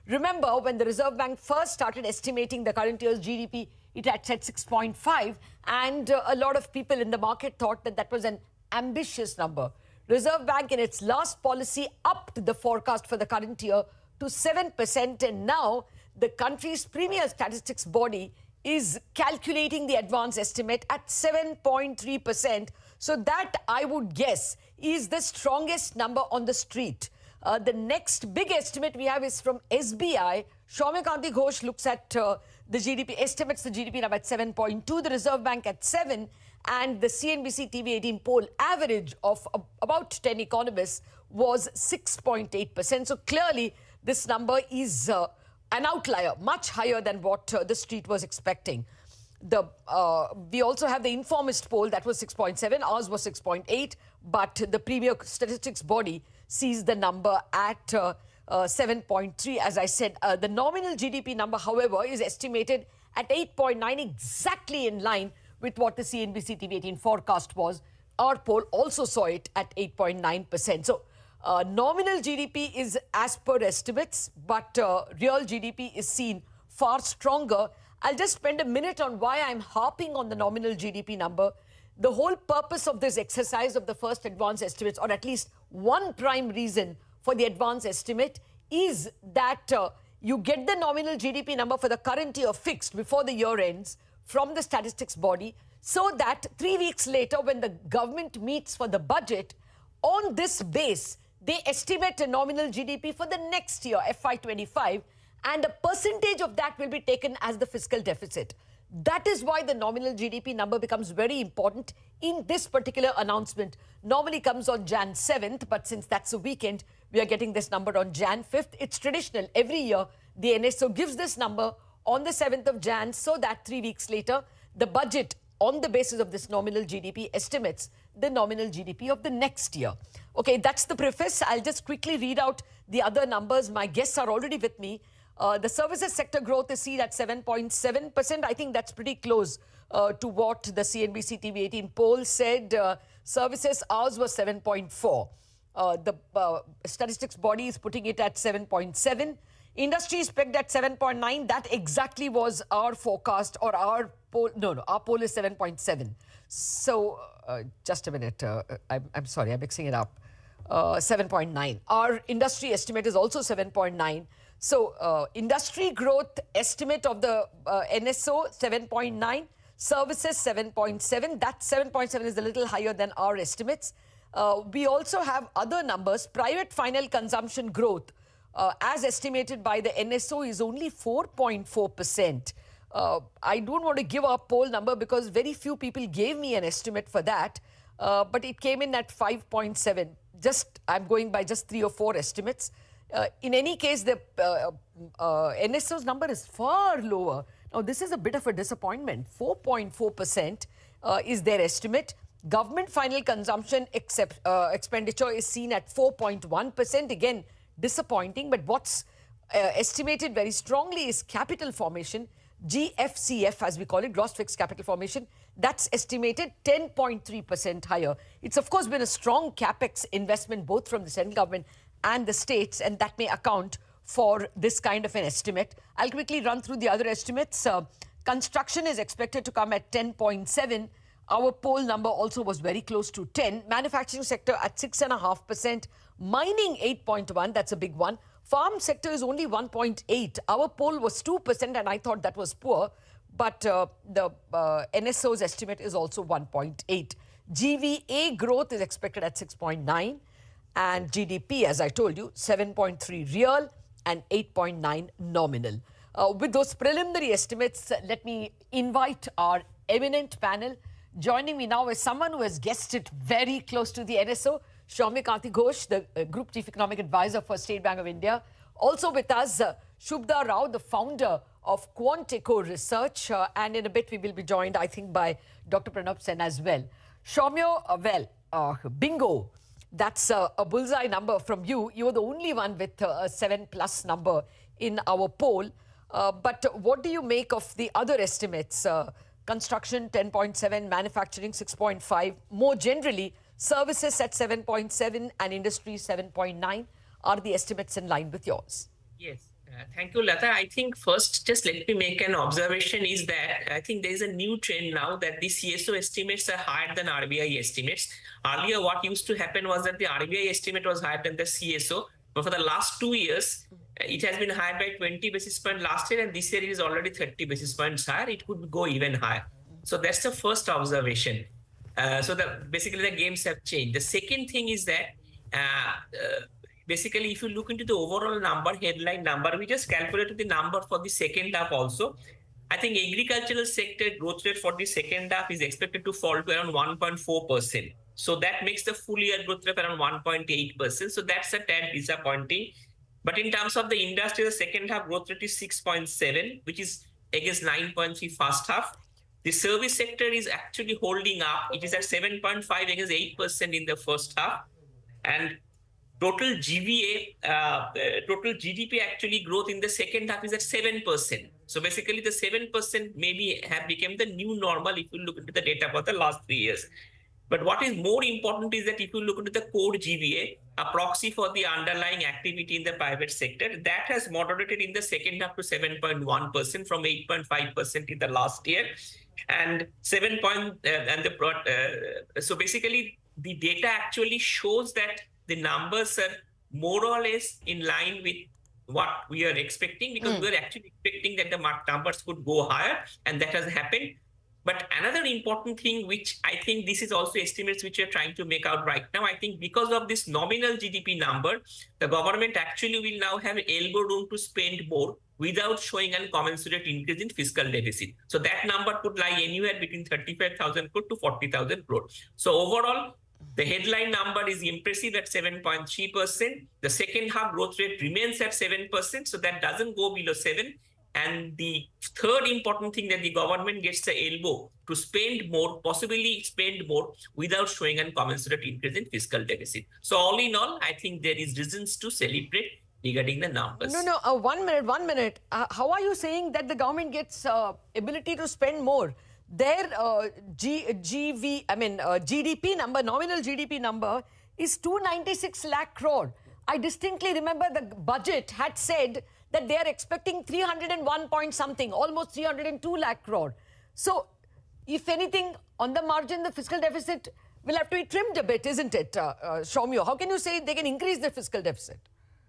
Remember, when the Reserve Bank first started estimating the current year's GDP, it had said 6.5, and a lot of people in the market thought that that was an ambitious number. Reserve Bank in its last policy upped the forecast for the current year to 7%, and now the country's premier statistics body is calculating the advance estimate at 7.3%. So that, I would guess, is the strongest number on the street. The next big estimate we have is from SBI. Soumya Ghosh looks at the GDP, estimates the GDP number at 7.2, the Reserve Bank at 7, and the CNBC TV18 poll average of about 10 economists was 6.8%. So clearly, this number is an outlier, much higher than what the street was expecting. We also have the Informist poll that was 6.7, ours was 6.8, but the premier statistics body sees the number at 7.3. As I said, the nominal GDP number, however, is estimated at 8.9, exactly in line with what the CNBC TV18 forecast was. Our poll also saw it at 8.9%. So nominal GDP is as per estimates, but real GDP is seen far stronger. I'll just spend a minute on why I'm harping on the nominal GDP number. The whole purpose of this exercise of the first advance estimates, or at least one prime reason for the advance estimate, is that you get the nominal GDP number for the current year fixed before the year ends from the statistics body, so that 3 weeks later, when the government meets for the budget, on this base, they estimate a nominal GDP for the next year, FY25, and a percentage of that will be taken as the fiscal deficit. That is why the nominal GDP number becomes very important in this particular announcement. Normally comes on Jan 7th, but since that's a weekend, we are getting this number on Jan 5th. It's traditional. Every year, the NSO gives this number on the 7th of Jan, so that 3 weeks later, the budget, on the basis of this nominal GDP, estimates the nominal GDP of the next year. Okay, that's the preface. I'll just quickly read out the other numbers. My guests are already with me. The services sector growth is seen at 7.7%. I think that's pretty close to what the CNBC TV18 poll said. Services, ours was 7.4. The statistics body is putting it at 7.7. Industry is pegged at 7.9. That exactly was our forecast, or our poll. No, our poll is 7.7. So, just a minute. I'm sorry, I'm mixing it up. 7.9. Our industry estimate is also 7.9. So, industry growth estimate of the NSO, 7.9. Services, 7.7. That 7.7 is a little higher than our estimates. We also have other numbers. Private final consumption growth, as estimated by the NSO, is only 4.4%. I don't want to give our poll number because very few people gave me an estimate for that. But it came in at 5.7. I'm going by just 3 or 4 estimates. In any case, the NSO's number is far lower. Now, this is a bit of a disappointment. 4.4% is their estimate. Government final consumption expenditure is seen at 4.1%. Again, disappointing. But what's estimated very strongly is capital formation. GFCF, as we call it, gross fixed capital formation, that's estimated 10.3% higher. It's, of course, been a strong capex investment both from the central government and the states, and that may account for this kind of an estimate. I'll quickly run through the other estimates. Construction is expected to come at 10.7. Our poll number also was very close to 10. Manufacturing sector at 6.5%. Mining 8.1. That's a big one. Farm sector is only 1.8. Our poll was 2%, and I thought that was poor. But the NSO's estimate is also 1.8. GVA growth is expected at 6.9. And GDP, as I told you, 7.3 real and 8.9 nominal. With those preliminary estimates, let me invite our eminent panel. Joining me now is someone who has guessed it very close to the NSO, Soumya Ghosh, the Group Chief Economic Advisor for State Bank of India. Also with us, Shubhda Rao, the founder of Quanteco Research. And in a bit, we will be joined, I think, by Dr. Pranab Sen as well. Soumya, bingo. That's a bullseye number from you. You're the only one with a 7+ number in our poll. But what do you make of the other estimates? Construction 10.7, manufacturing 6.5. More generally, services at 7.7 and industry 7.9. Are the estimates in line with yours? Yes. Thank you, Latha. I think first, just let me make an observation is that I think there is a new trend now that the CSO estimates are higher than RBI estimates. Earlier, what used to happen was that the RBI estimate was higher than the CSO. But for the last 2 years, it has been higher by 20 basis points last year, and this year it is already 30 basis points higher. It could go even higher. So that's the first observation. Basically the games have changed. The second thing is that basically, if you look into the overall number, headline number, we just calculated the number for the second half also. I think agricultural sector growth rate for the second half is expected to fall to around 1.4%. So that makes the full year growth rate around 1.8%. So that's a tad disappointing. But in terms of the industry, the second half growth rate is 6.7, which is against 9.3 first half. The service sector is actually holding up. It is at 7.5 against 8% in the first half. And total total GDP actually growth in the second half is at 7%. So basically the 7% maybe have become the new normal if you look into the data for the last 3 years. But what is more important is that if you look into the core GVA, a proxy for the underlying activity in the private sector, that has moderated in the second half to 7.1% from 8.5% in the last year. And so basically the data actually shows that the numbers are more or less in line with what we are expecting, because we are actually expecting that the numbers could go higher, and that has happened. But another important thing, which I think this is also estimates which we are trying to make out right now, I think because of this nominal GDP number, the government actually will now have elbow room to spend more without showing a commensurate increase in fiscal deficit. So that number could lie anywhere between 35,000 crore to 40,000 crore. So overall, the headline number is impressive at 7.3%. The second half growth rate remains at 7%, so that doesn't go below 7. And the third important thing, that the government gets the elbow to spend more, possibly spend more without showing a commensurate increase in fiscal deficit. So all in all, I think there is reasons to celebrate regarding the numbers. No, 1 minute. How are you saying that the government gets ability to spend more? Their GDP number, nominal GDP number is 296 lakh crore. I distinctly remember the budget had said that they are expecting 301 point something, almost 302 lakh crore. So, if anything, on the margin, the fiscal deficit will have to be trimmed a bit, isn't it, Soumya? How can you say they can increase the fiscal deficit?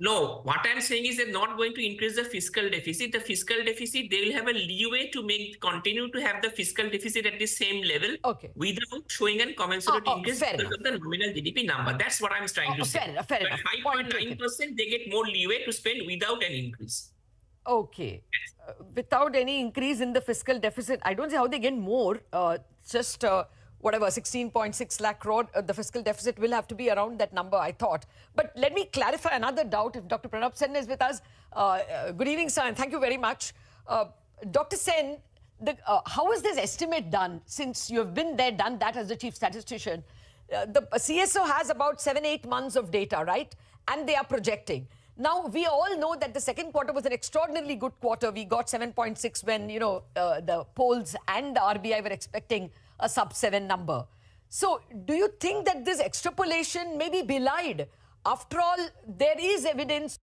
No, what I'm saying is they're not going to increase the fiscal deficit. The fiscal deficit, they will have a leeway to continue to have the fiscal deficit at the same level without showing a commensurate increase because of the nominal GDP number. That's what I'm trying to say. Fair enough. 5.9%, they get more leeway to spend without an increase. Okay. Without any increase in the fiscal deficit, I don't see how they get more. Whatever, 16.6 lakh crore, the fiscal deficit will have to be around that number, I thought. But let me clarify another doubt. If Dr. Pranab Sen is with us, good evening, sir, and thank you very much. Dr. Sen, how is this estimate done? Since you have been there, done that as the chief statistician, the CSO has about 7-8 months of data, right? And they are projecting. Now, we all know that the second quarter was an extraordinarily good quarter. We got 7.6 when, the polls and the RBI were expecting a sub-7 number. So, do you think that this extrapolation may be belied? After all, there is evidence.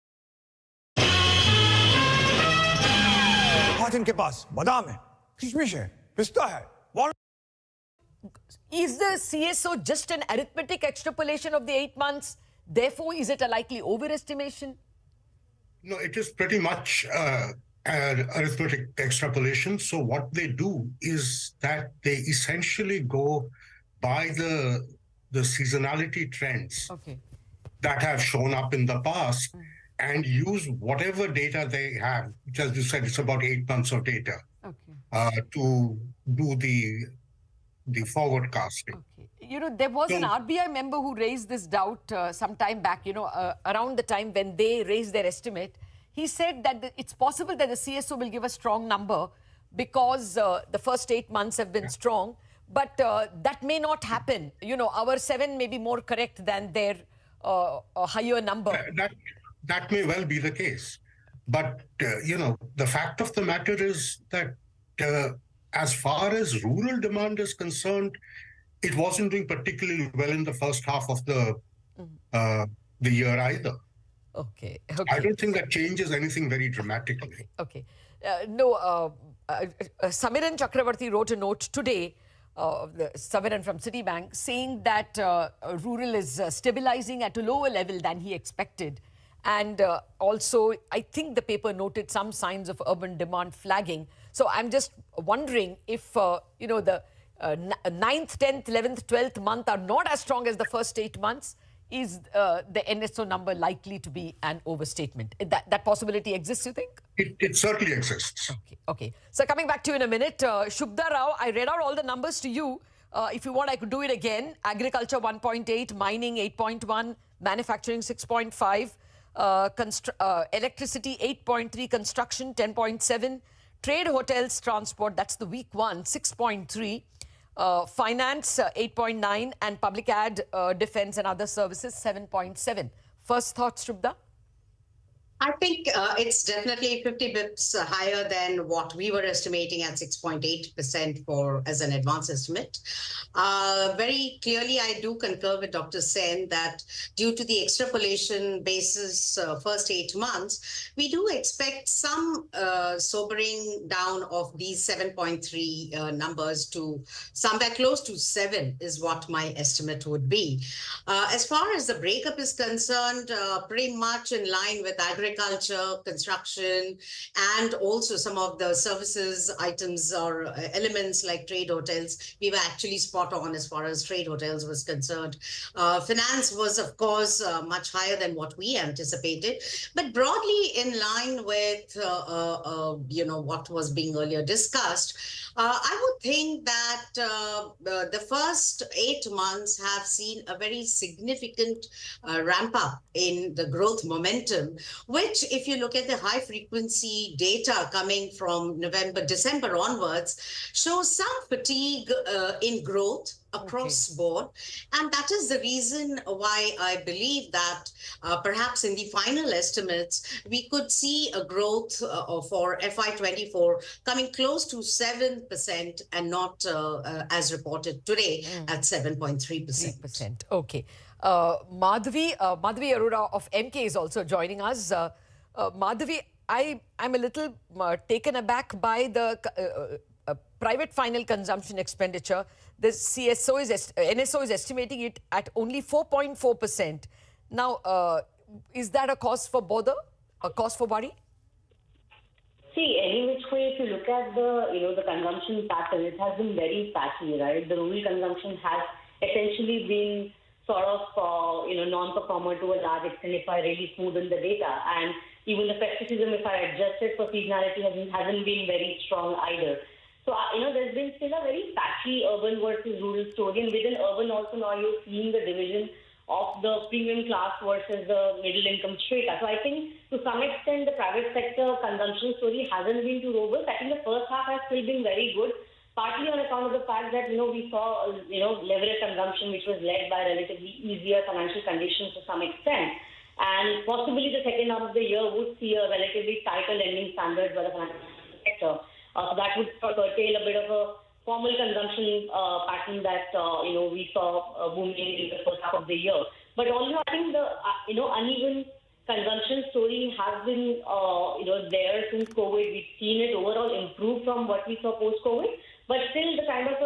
इनके पास बादाम है, किशमिश है, पिस्ता है. Is the CSO just an arithmetic extrapolation of the 8 months? Therefore, is it a likely overestimation? No, it is pretty much an arithmetic extrapolation. So what they do is that they essentially go by the seasonality trends that have shown up in the past and use whatever data they have, which, as you said, it's about 8 months of data, to do the forward casting. There was an RBI member who raised this doubt some time back, around the time when they raised their estimate. He said that it's possible that the CSO will give a strong number because the first 8 months have been strong, but that may not happen. Our 7 may be more correct than their higher number. That may well be the case. But, the fact of the matter is that as far as rural demand is concerned, it wasn't doing particularly well in the first half of the year either. Okay. I don't think that changes anything very dramatically. Okay. Samiran Chakravarti wrote a note today, Samiran from Citibank, saying that rural is stabilizing at a lower level than he expected. And also, I think the paper noted some signs of urban demand flagging. So I'm just wondering if, the 9th, 10th, 11th, 12th month are not as strong as the first 8 months. Is the NSO number likely to be an overstatement? That possibility exists, you think? It certainly exists. Okay. So coming back to you in a minute, Shubda Rao, I read out all the numbers to you. If you want, I could do it again. Agriculture 1.8, mining 8.1, manufacturing 6.5, electricity 8.3, construction 10.7, trade, hotels, transport, that's the weak one, 6.3. Finance 8.9 and public ad, defense and other services 7.7. First thoughts, Shubda? I think it's definitely 50 bips higher than what we were estimating at 6.8% for as an advance estimate. Very clearly, I do concur with Dr. Sen that due to the extrapolation basis first 8 months, we do expect some sobering down of these 7.3 numbers to somewhere close to 7 is what my estimate would be. As far as the breakup is concerned, pretty much in line with agriculture, construction, and also some of the services items or elements like trade hotels. We were actually spot on as far as trade hotels was concerned. Finance was, of course, much higher than what we anticipated, but broadly in line with what was being earlier discussed. I would think that the first 8 months have seen a very significant ramp up in the growth momentum, which if you look at the high frequency data coming from November, December onwards, shows some fatigue in growth across board. And that is the reason why I believe that perhaps in the final estimates, we could see a growth for FY24 coming close to 7% and not as reported today at 7.3%. Okay. Madhavi Arora of Emkay is also joining us. Madhavi, I'm a little taken aback by the private final consumption expenditure. The NSO is estimating it at only 4.4%. Now, is that a cause for bother, a cause for worry? See, any which way, if you look at the consumption pattern, it has been very patchy, right? The rural consumption has essentially been sort of, non-performer to a large extent if I really smoothen the data. And even the festivism, if I adjust it for seasonality, hasn't been very strong either. So, there's been still a very patchy urban versus rural story. And within urban also now you're seeing the division of the premium class versus the middle income strata. So I think to some extent the private sector consumption story hasn't been too robust. I think the first half has still been very good, partly on account of the fact that, we saw, leverage consumption which was led by relatively easier financial conditions to some extent. And possibly the second half of the year would see a relatively tighter lending standards by the financial sector. So that would curtail a bit of a formal consumption pattern that, we saw booming in the first half of the year. But also, I think the, uneven consumption story has been, there since COVID. We've seen it overall improve from what we saw post-COVID. But still the kind of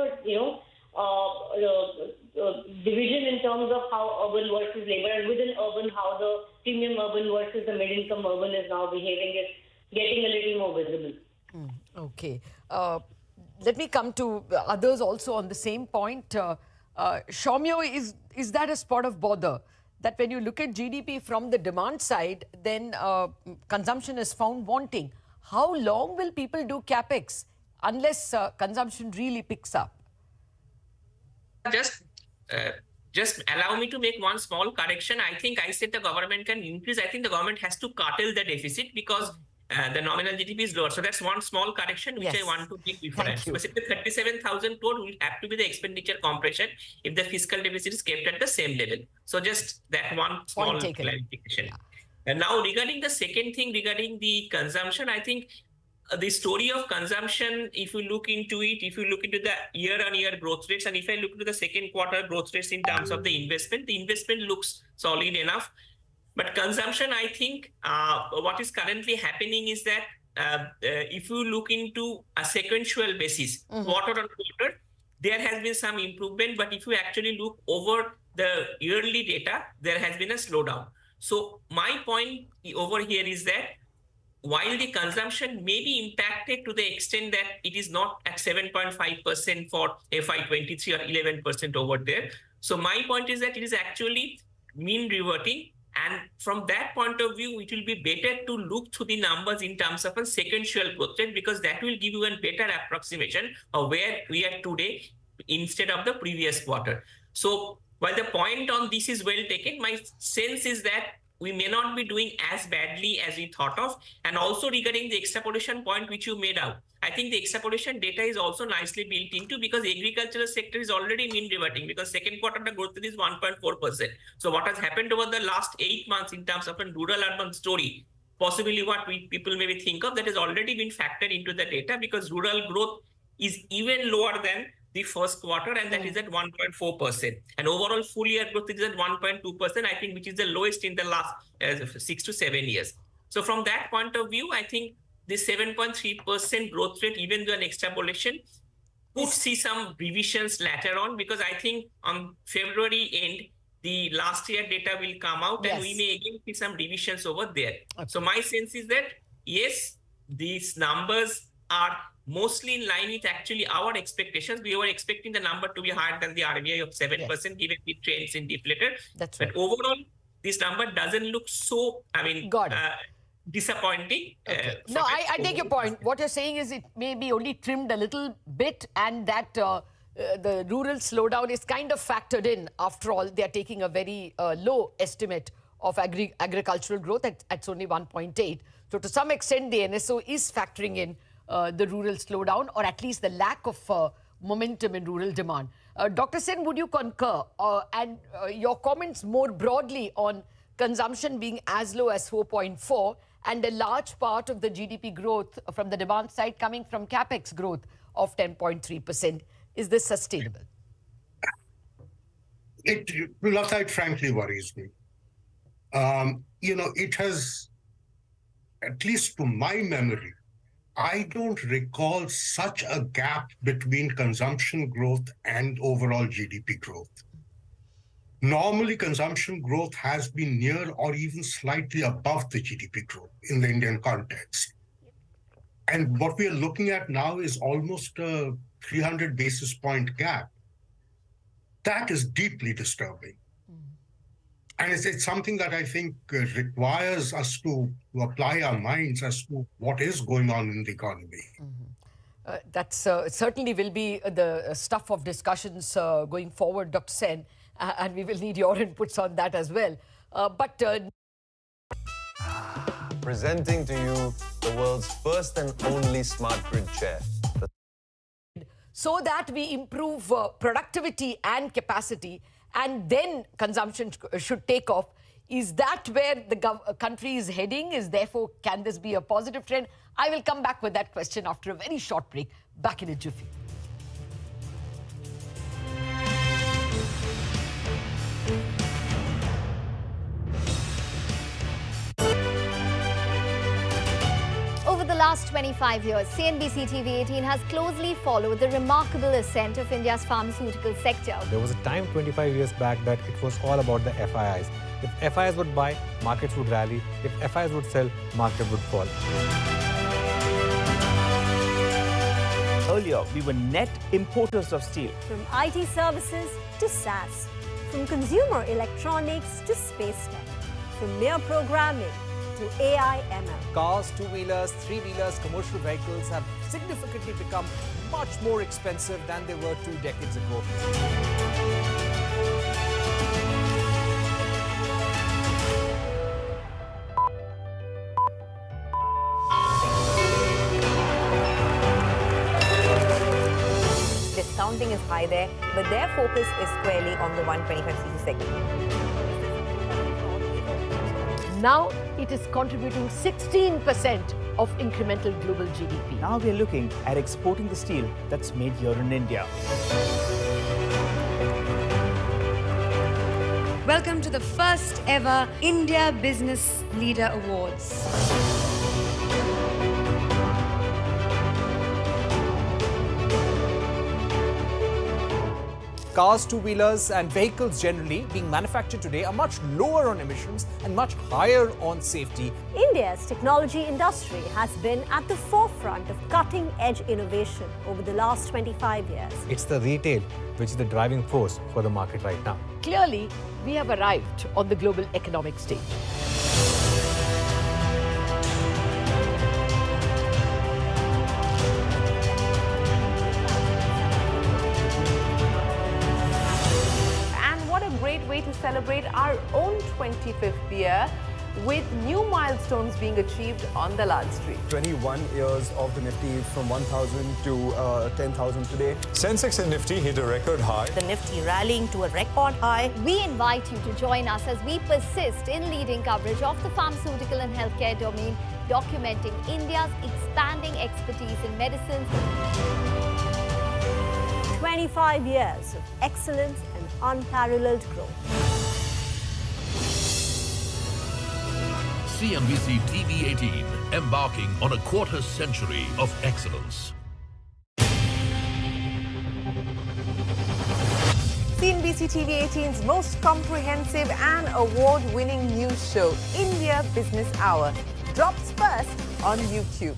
division in terms of how urban versus labor, and within urban, how the premium urban versus the mid-income urban is now behaving is getting a little more visible. Okay. Let me come to others also on the same point. Shaumya, is that a spot of bother? That when you look at GDP from the demand side, then consumption is found wanting. How long will people do capex unless consumption really picks up? Just allow me to make one small correction. I think I said the government can increase. I think the government has to curtail the deficit because the nominal GDP is lower. So that's one small correction which I want to make before. Specifically, 37,000 crore will have to be the expenditure compression if the fiscal deficit is kept at the same level. So just that one small clarification. Yeah. And now regarding the second thing, regarding the consumption, I think the story of consumption, if you look into it, if you look into the year-on-year growth rates, and if I look into the second quarter growth rates in terms of the investment looks solid enough. But consumption, I think what is currently happening is that if you look into a sequential basis, quarter on quarter, there has been some improvement. But if you actually look over the yearly data, there has been a slowdown. So my point over here is that while the consumption may be impacted to the extent that it is not at 7.5% for FY23 or 11% over there. So my point is that it is actually mean reverting. And from that point of view, it will be better to look through the numbers in terms of a sequential growth rate, because that will give you a better approximation of where we are today instead of the previous quarter. So while the point on this is well taken, my sense is that we may not be doing as badly as we thought of. And also regarding the extrapolation point which you made out, I think the extrapolation data is also nicely built into, because agricultural sector is already mean reverting, because second quarter the growth rate is 1.4%. So what has happened over the last 8 months in terms of a rural urban story, possibly what people maybe think of, that has already been factored into the data, because rural growth is even lower than the first quarter, and that is at 1.4%. And overall full year growth is at 1.2%, I think, which is the lowest in the last 6 to 7 years. So from that point of view, I think the 7.3% growth rate, even though an extrapolation, could see some revisions later on, because I think on February end, the last year data will come out, and we may again see some revisions over there. Okay. So my sense is that, yes, these numbers are mostly in line with actually our expectations. We were expecting the number to be higher than the RBI of 7%, given the trends in deflator. That's right. But overall, this number doesn't look so, disappointing. Okay. No, I take your point. What you're saying is it may be only trimmed a little bit, and that the rural slowdown is kind of factored in. After all, they are taking a very low estimate of agricultural growth at only 1.8. So to some extent, the NSO is factoring in the rural slowdown, or at least the lack of momentum in rural demand. Dr. Sen, would you concur? And your comments more broadly on consumption being as low as 4.4, and a large part of the GDP growth from the demand side coming from capex growth of 10.3%. Is this sustainable? Latha, it frankly worries me. It has, at least to my memory, I don't recall such a gap between consumption growth and overall GDP growth. Normally, consumption growth has been near or even slightly above the GDP growth in the Indian context. And what we are looking at now is almost a 300 basis point gap. That is deeply disturbing. And it's something that I think requires us to apply our minds as to what is going on in the economy. That certainly will be the stuff of discussions going forward, Dr. Sen, and we will need your inputs on that as well. Presenting to you the world's first and only smart grid chair. So that we improve productivity and capacity, and then consumption should take off. Is that where the country is heading? Therefore, can this be a positive trend? I will come back with that question after a very short break. Back in a jiffy. Over the last 25 years, CNBC TV18 has closely followed the remarkable ascent of India's pharmaceutical sector. There was a time 25 years back that it was all about the FIIs. If FIIs would buy, markets would rally. If FIIs would sell, market would fall. Earlier, we were net importers of steel. From IT services to SaaS, from consumer electronics to space tech, from mere programming to AI ML. Cars, two-wheelers, three-wheelers, commercial vehicles have significantly become much more expensive than they were 2 decades ago. Discounting is high there, but their focus is squarely on the 125cc segment. Now it is contributing 16% of incremental global GDP. Now we are looking at exporting the steel that's made here in India. Welcome to the first ever India Business Leader Awards. Cars, two-wheelers and vehicles generally being manufactured today are much lower on emissions and much higher on safety. India's technology industry has been at the forefront of cutting-edge innovation over the last 25 years. It's the retail which is the driving force for the market right now. Clearly, we have arrived on the global economic stage. Great way to celebrate our own 25th year with new milestones being achieved on the Lal Street. 21 years of the Nifty from 1,000 to 10,000 today. Sensex and Nifty hit a record high. The Nifty rallying to a record high. We invite you to join us as we persist in leading coverage of the pharmaceutical and healthcare domain, documenting India's expanding expertise in medicines. 25 years of excellence and unparalleled growth. CNBC TV18, embarking on a quarter century of excellence. CNBC TV18's most comprehensive and award-winning news show, India Business Hour, drops first on YouTube.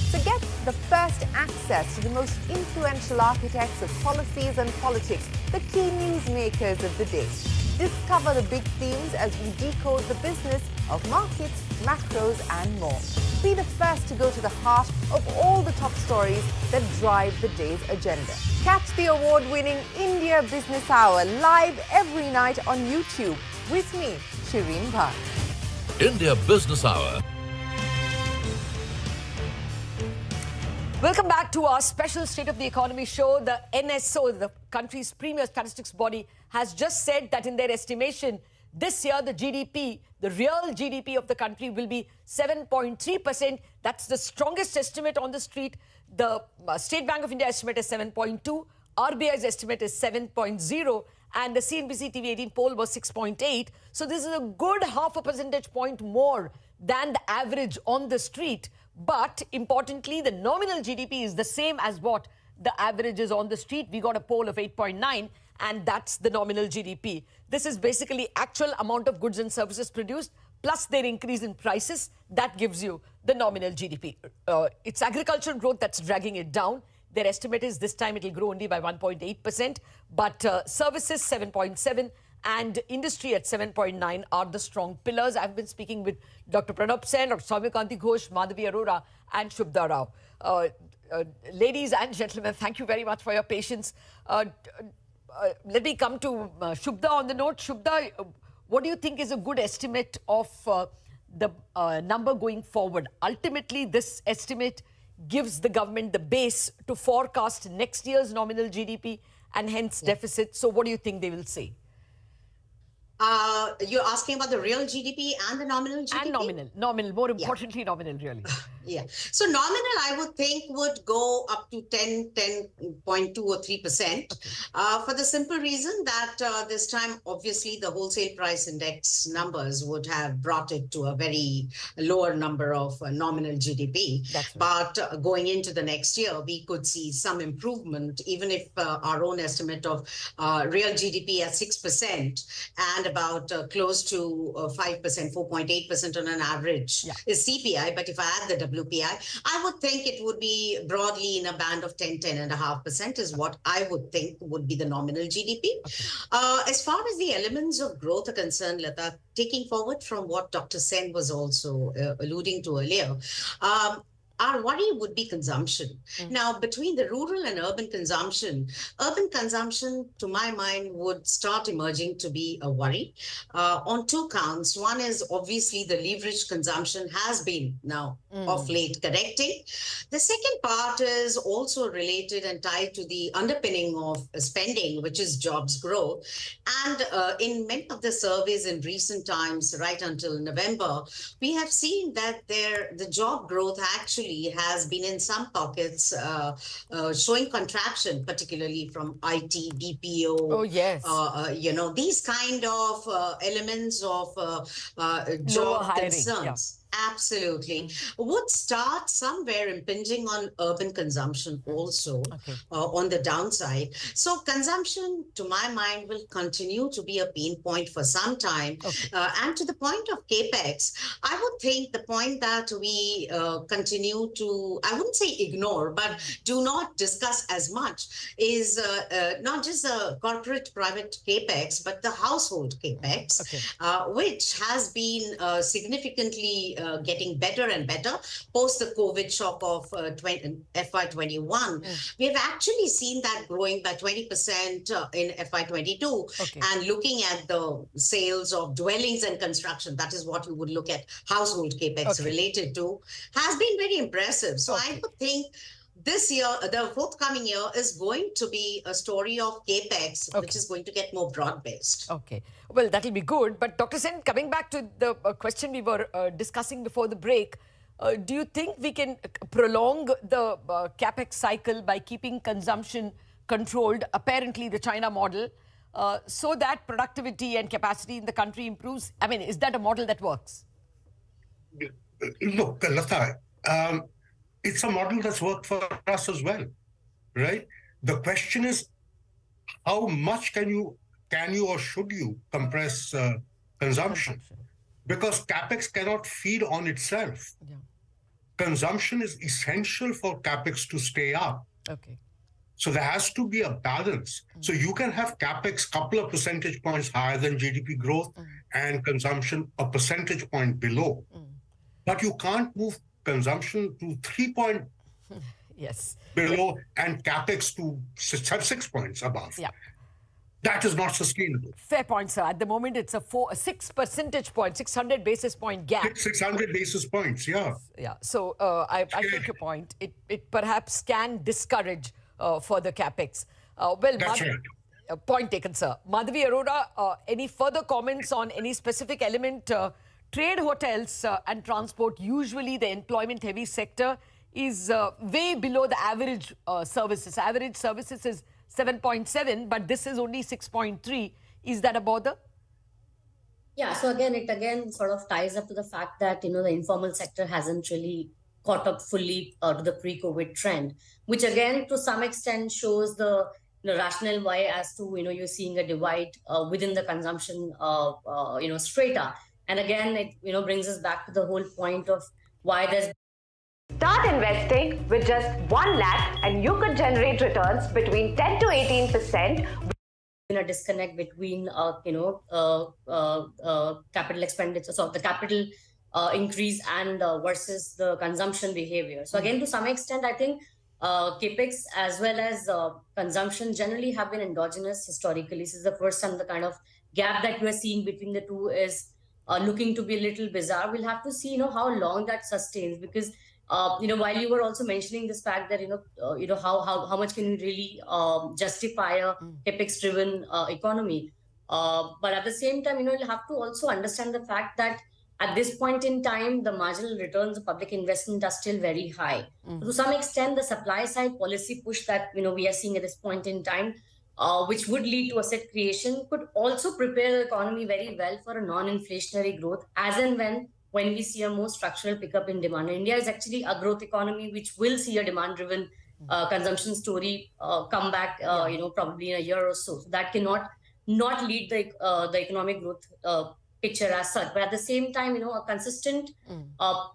So get the first access to the most influential architects of policies and politics, the key newsmakers of the day. Discover the big themes as we decode the business of markets, macros and more. Be the first to go to the heart of all the top stories that drive the day's agenda. Catch the award-winning India Business Hour live every night on YouTube with me, Shireen Bhatt. India Business Hour. Welcome back to our special State of the Economy show. The NSO, the country's premier statistics body, has just said that in their estimation, this year the GDP, the real GDP of the country will be 7.3%. That's the strongest estimate on the street. The State Bank of India estimate is 7.2. RBI's estimate is 7.0. And the CNBC TV18 poll was 6.8. So this is a good half a percentage point more than the average on the street. But importantly, the nominal GDP is the same as what the average is on the street. We got a poll of 8.9, and that's the nominal GDP. This is basically actual amount of goods and services produced plus their increase in prices. That gives you the nominal GDP. It's agricultural growth that's dragging it down. Their estimate is this time it will grow only by 1.8%, but services 7.7%. And industry at 7.9 are the strong pillars. I've been speaking with Dr. Pranab Sen, Dr. Soumyakanti Ghosh, Madhavi Arora and Shubhda Rao. Ladies and gentlemen, thank you very much for your patience. Let me come to Shubhda on the note. Shubhda, what do you think is a good estimate of the number going forward? Ultimately, this estimate gives the government the base to forecast next year's nominal GDP and hence deficit. So what do you think they will say? You're asking about the real GDP and the nominal GDP? And nominal, more importantly, nominal, really. Yeah. So nominal, I would think, would go up to 10.2 or 3%, for the simple reason that this time, obviously, the wholesale price index numbers would have brought it to a very lower number of nominal GDP. Right. But going into the next year, we could see some improvement, even if our own estimate of real GDP at 6% and about close to 5%, 4.8% on an average is CPI. But if I add the WPI, I would think it would be broadly in a band of 10.5% is what I would think would be the nominal GDP. As far as the elements of growth are concerned, Latha, taking forward from what Dr. Sen was also alluding to earlier, our worry would be consumption. Now, between the rural and urban consumption, to my mind, would start emerging to be a worry on two counts. One is obviously the leveraged consumption has been now of late correcting. The second part is also related and tied to the underpinning of spending, which is jobs growth. And in many of the surveys in recent times, right until November, we have seen that the job growth actually actually has been in some pockets showing contraction, particularly from IT, BPO. Oh, yes. These kind of elements of Lower job hiring, concerns. Absolutely. Would start somewhere impinging on urban consumption also on the downside. So consumption, to my mind, will continue to be a pain point for some time. And to the point of CAPEX, I would think the point that we continue to, I wouldn't say ignore, but do not discuss as much is not just the corporate private CAPEX, but the household CAPEX, which has been significantly getting better and better post the COVID shock of FY21. We have actually seen that growing by 20% in FY22. And looking at the sales of dwellings and construction, that is what we would look at household CAPEX related to, has been very impressive. So I would think this year, the forthcoming year, is going to be a story of CAPEX, which is going to get more broad-based. Okay. Well, that'll be good. But Dr. Sen, coming back to the question we were discussing before the break, do you think we can prolong the CAPEX cycle by keeping consumption controlled, apparently the China model, so that productivity and capacity in the country improves? I mean, is that a model that works? Look, Latha, it's a model that's worked for us as well, right? The question is, how much can you or should you compress consumption? Because CAPEX cannot feed on itself. Consumption is essential for CAPEX to stay up. So there has to be a balance. So you can have CAPEX couple of percentage points higher than GDP growth and consumption a percentage point below. But you can't move consumption to 3 point below and CAPEX to 6 points above. That is not sustainable. Fair point, sir. At the moment, it's a 6 percentage point, 600 basis point gap. 600 basis points, yeah. So I take your point. It perhaps can discourage further CAPEX. That's right. Point taken, sir. Madhavi Arora, any further comments on any specific element? Trade, hotels and transport, usually the employment-heavy sector, is way below the average services. Average services is 7.7, but this is only 6.3. Is that a bother? Yeah, so it sort of ties up to the fact that, the informal sector hasn't really caught up fully to the pre-COVID trend, which again, to some extent shows the rationale why as to, you're seeing a divide within the consumption, strata. And again, it brings us back to the whole point of why there's... Start investing with just 1 lakh and you could generate returns between 10 to 18%. A disconnect between, capital expenditure, so the capital increase and versus the consumption behavior. So again, to some extent, I think CAPEX as well as consumption generally have been endogenous historically. This is the first time the kind of gap that we're seeing between the two is looking to be a little bizarre. We'll have to see, how long that sustains, because, while you were also mentioning this fact that, how much can you really justify a CAPEX-driven economy. But at the same time, you'll have to also understand the fact that at this point in time, the marginal returns of public investment are still very high. To some extent, the supply side policy push that, we are seeing at this point in time, which would lead to asset creation, could also prepare the economy very well for a non-inflationary growth, as and when we see a more structural pickup in demand. India is actually a growth economy, which will see a demand-driven consumption story come back, probably in a year or so. So that cannot not lead the economic growth picture as such. But at the same time, a consistent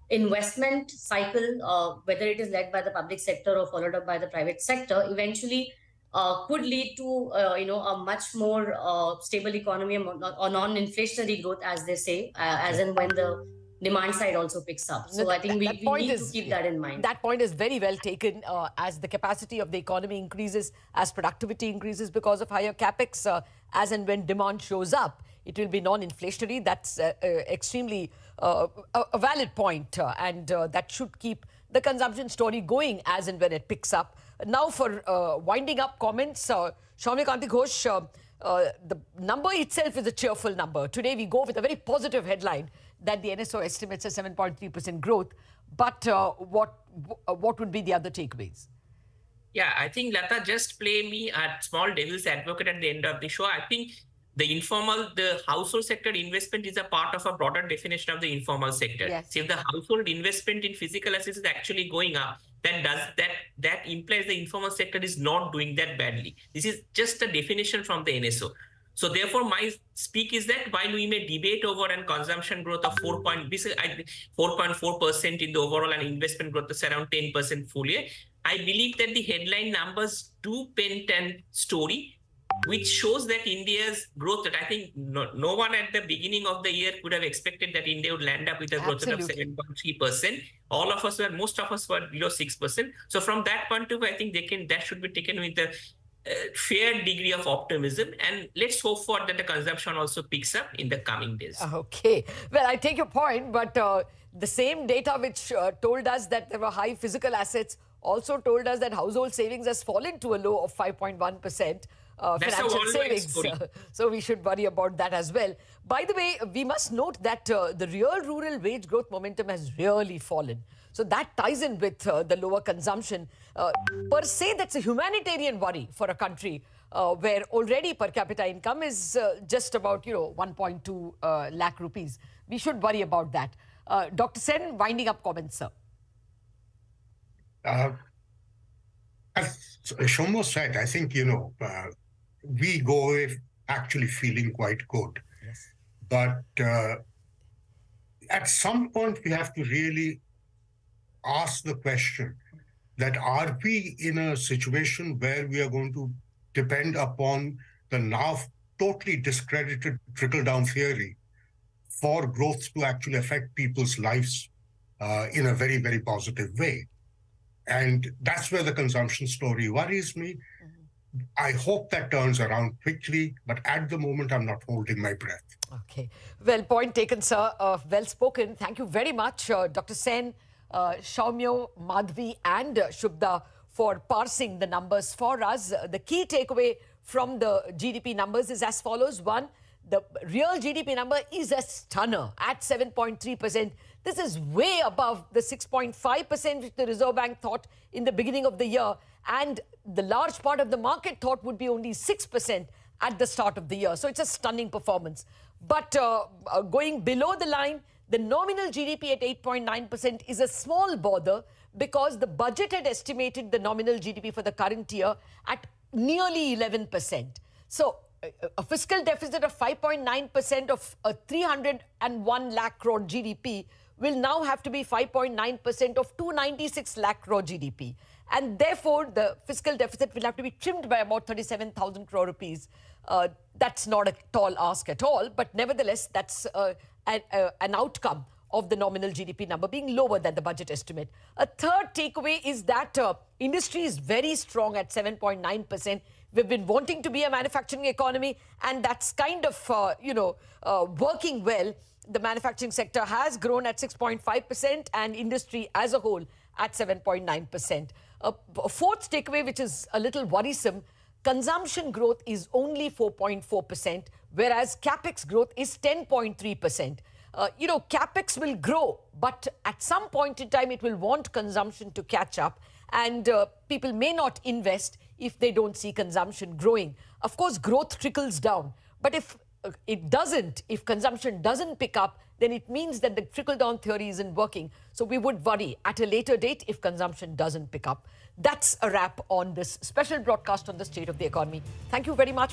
investment cycle, whether it is led by the public sector or followed up by the private sector, eventually could lead to a much more stable economy or non-inflationary growth, as they say, as and when the demand side also picks up. So I think we need to keep that in mind. That point is very well taken. As the capacity of the economy increases, as productivity increases because of higher CAPEX, as and when demand shows up, it will be non-inflationary. That's extremely a valid point, and that should keep the consumption story going as and when it picks up. Now for winding up comments, Soumyakanti Ghosh, the number itself is a cheerful number. Today we go with a very positive headline that the NSO estimates a 7.3% growth. But what would be the other takeaways? Yeah, I think Latha, just play me a small devil's advocate at the end of the show. I think the household sector investment is a part of a broader definition of the informal sector. Yes. So if the household investment in physical assets is actually going up, that implies the informal sector is not doing that badly. This is just a definition from the NSO. So therefore, my speak is that while we may debate over and consumption growth of 4.4% in the overall and investment growth is around 10% full year, I believe that the headline numbers do paint a story which shows that India's growth rate, I think no one at the beginning of the year could have expected that India would land up with a growth rate of 7.3%. Most of us were below 6%. So from that point of view, I think that should be taken with a fair degree of optimism, and let's hope for that the consumption also picks up in the coming days. Okay. Well, I take your point, but the same data which told us that there were high physical assets also told us that household savings has fallen to a low of 5.1%. Financial savings. So we should worry about that as well. By the way, we must note that the real rural wage growth momentum has really fallen. So that ties in with the lower consumption. Per se, that's a humanitarian worry for a country where already per capita income is just about 1.2 lakh rupees. We should worry about that. Dr. Sen, winding up comments, sir. As Shomo said, I think, we go away actually feeling quite good. Yes. But at some point, we have to really ask the question that are we in a situation where we are going to depend upon the now totally discredited trickle-down theory for growth to actually affect people's lives in a very, very positive way? And that's where the consumption story worries me. I hope that turns around quickly, but at the moment, I'm not holding my breath. Okay. Well, point taken, sir. Well spoken. Thank you very much, Dr. Sen, Shaumyo, Madhavi and Shubda for parsing the numbers for us. The key takeaway from the GDP numbers is as follows. One, the real GDP number is a stunner at 7.3%. This is way above the 6.5% which the Reserve Bank thought in the beginning of the year. And the large part of the market thought would be only 6% at the start of the year. So it's a stunning performance. But going below the line, the nominal GDP at 8.9% is a small bother because the budget had estimated the nominal GDP for the current year at nearly 11%. So a fiscal deficit of 5.9% of a 301 lakh crore GDP will now have to be 5.9% of 296 lakh crore GDP. And therefore, the fiscal deficit will have to be trimmed by about 37,000 crore rupees. That's not a tall ask at all, but nevertheless, that's an outcome of the nominal GDP number being lower than the budget estimate. A third takeaway is that industry is very strong at 7.9%. We've been wanting to be a manufacturing economy, and that's kind of, working well. The manufacturing sector has grown at 6.5% and industry as a whole at 7.9%. A fourth takeaway, which is a little worrisome, consumption growth is only 4.4%, whereas capex growth is 10.3%. Capex will grow, but at some point in time, it will want consumption to catch up, and people may not invest if they don't see consumption growing. Of course, growth trickles down, but if consumption doesn't pick up, then it means that the trickle-down theory isn't working. So we would worry at a later date if consumption doesn't pick up. That's a wrap on this special broadcast on the state of the economy. Thank you very much.